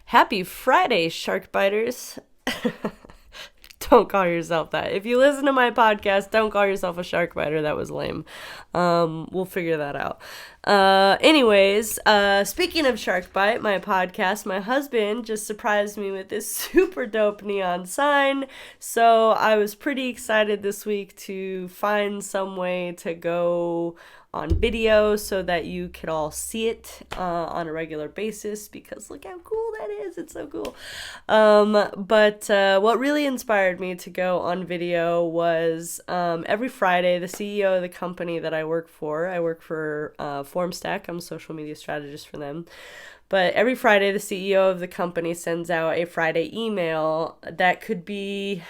Happy Friday, shark biters. Don't call yourself that. If you listen to my podcast, don't call yourself a shark biter. That was lame. We'll figure that out. Anyways, speaking of Shark Bite, my podcast, my husband just surprised me with this super dope neon sign. So I was pretty excited this week to find some way to go on video so that you could all see it on a regular basis, because look how cool that is. It's so cool. But what really inspired me to go on video was every Friday, the CEO of the company that I work for Formstack. I'm a social media strategist for them. But every Friday, the CEO of the company sends out a Friday email that could be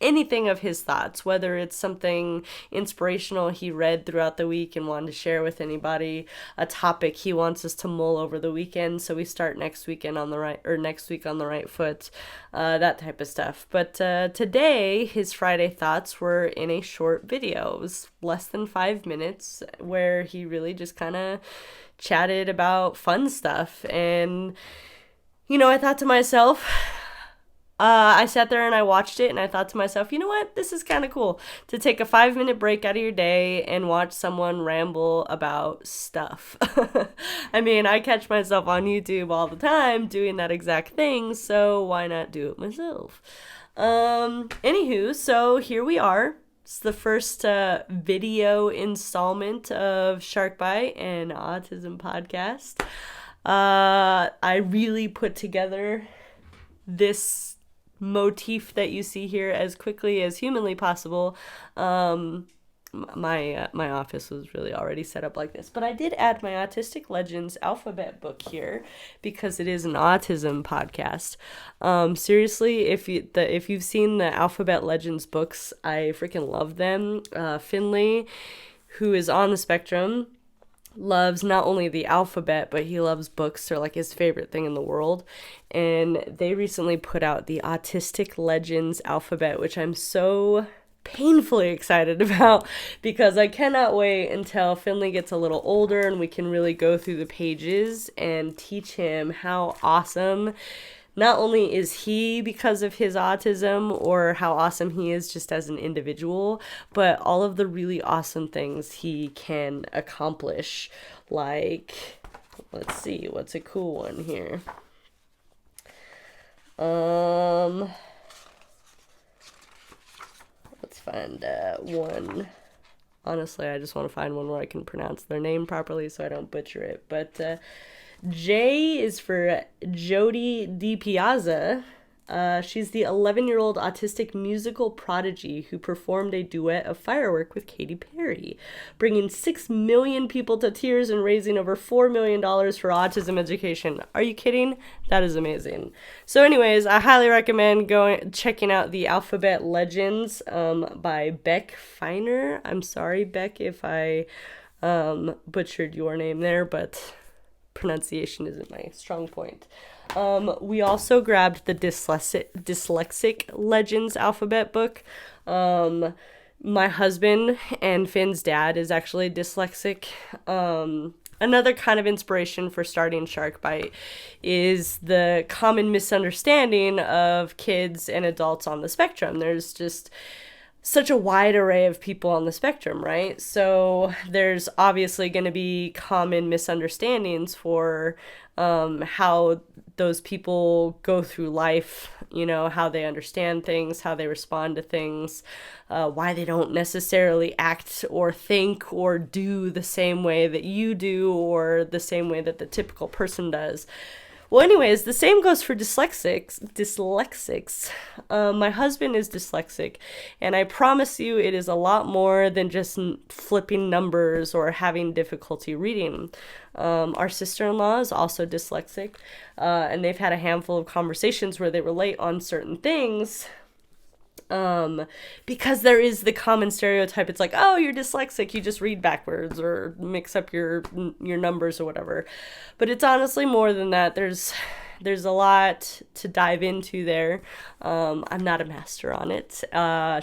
anything of his thoughts, whether it's something inspirational he read throughout the week and wanted to share with anybody, a topic he wants us to mull over the weekend so we start next week on the right foot, that type of stuff. But today his Friday thoughts were in a short video. It was less than 5 minutes, where he really just kind of chatted about fun stuff. And I thought to myself, I sat there and I watched it, and I thought to myself, you know what? This is kind of cool to take a 5-minute break out of your day and watch someone ramble about stuff. I mean, I catch myself on YouTube all the time doing that exact thing, so why not do it myself? Anywho, so here we are. It's the first video installment of Shark Bite and Autism podcast. I really put together this motif that you see here as quickly as humanly possible. My office was really already set up like this, but I did add my Autistic Legends alphabet book here because it is an autism podcast. Seriously, if you've seen the Alphabet Legends books, I freaking love them. Finley, who is on the spectrum, loves not only the alphabet, but he loves books. They're like his favorite thing in the world. And they recently put out the Autistic Legends alphabet, which I'm so painfully excited about, because I cannot wait until Finley gets a little older and we can really go through the pages and teach him how awesome not only is he because of his autism, or how awesome he is just as an individual, but all of the really awesome things he can accomplish. Like, let's see, what's a cool one here? Let's find one. Honestly, I just want to find one where I can pronounce their name properly so I don't butcher it. But J is for Jody DiPiazza. She's the 11-year-old autistic musical prodigy who performed a duet of Firework with Katy Perry, bringing 6 million people to tears and raising over $4 million for autism education. Are you kidding? That is amazing. So anyways, I highly recommend checking out the Alphabet Legends by Beck Feiner. I'm sorry, Beck, if I butchered your name there, but pronunciation isn't my strong point. We also grabbed the dyslexic Legends alphabet book. My husband and Finn's dad is actually dyslexic. Another kind of inspiration for starting Shark Bite is the common misunderstanding of kids and adults on the spectrum. There's just such a wide array of people on the spectrum, right? So there's obviously going to be common misunderstandings for how those people go through life, how they understand things, how they respond to things, why they don't necessarily act or think or do the same way that you do, or the same way that the typical person does. Well, anyways, the same goes for dyslexics. My husband is dyslexic, and I promise you it is a lot more than just flipping numbers or having difficulty reading. Our sister-in-law is also dyslexic, and they've had a handful of conversations where they relate on certain things. Because there is the common stereotype. It's like, oh, you're dyslexic, you just read backwards or mix up your numbers or whatever. But it's honestly more than that. There's There's a lot to dive into there. I'm not a master on it.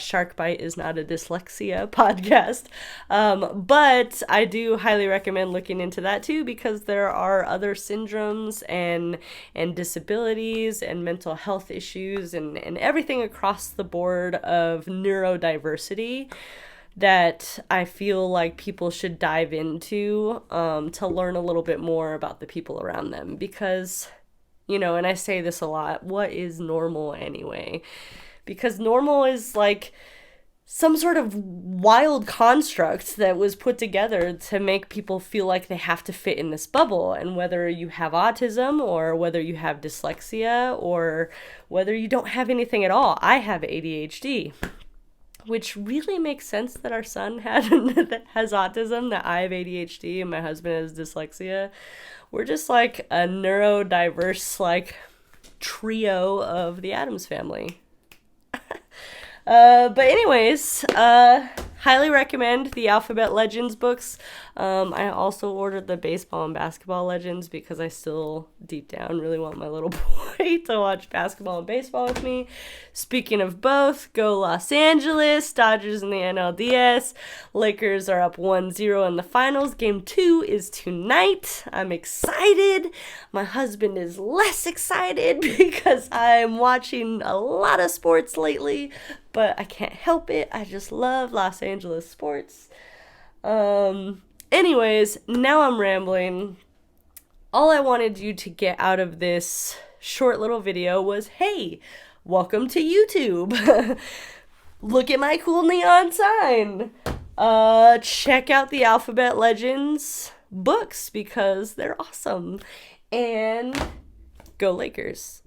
Shark Bite is not a dyslexia podcast. But I do highly recommend looking into that too, because there are other syndromes and disabilities and mental health issues and everything across the board of neurodiversity that I feel like people should dive into to learn a little bit more about the people around them. Because, and I say this a lot, what is normal anyway? Because normal is like some sort of wild construct that was put together to make people feel like they have to fit in this bubble. And whether you have autism or whether you have dyslexia or whether you don't have anything at all, I have ADHD. Which really makes sense that our son has autism, that I have ADHD, and my husband has dyslexia. We're just like a neurodiverse, like, trio of the Addams Family. But anyways, highly recommend the Alphabet Legends books. I also ordered the Baseball and Basketball Legends because I still, deep down, really want my little boy to watch basketball and baseball with me. Speaking of both, go Los Angeles, Dodgers in the NLDS. Lakers are up 1-0 in the finals. Game 2 is tonight. I'm excited. My husband is less excited because I'm watching a lot of sports lately, but I can't help it. I just love Los Angeles sports. Anyways, now I'm rambling. All I wanted you to get out of this short little video was, hey, welcome to YouTube. Look at my cool neon sign. Check out the Alphabet Legends books because they're awesome. And go Lakers.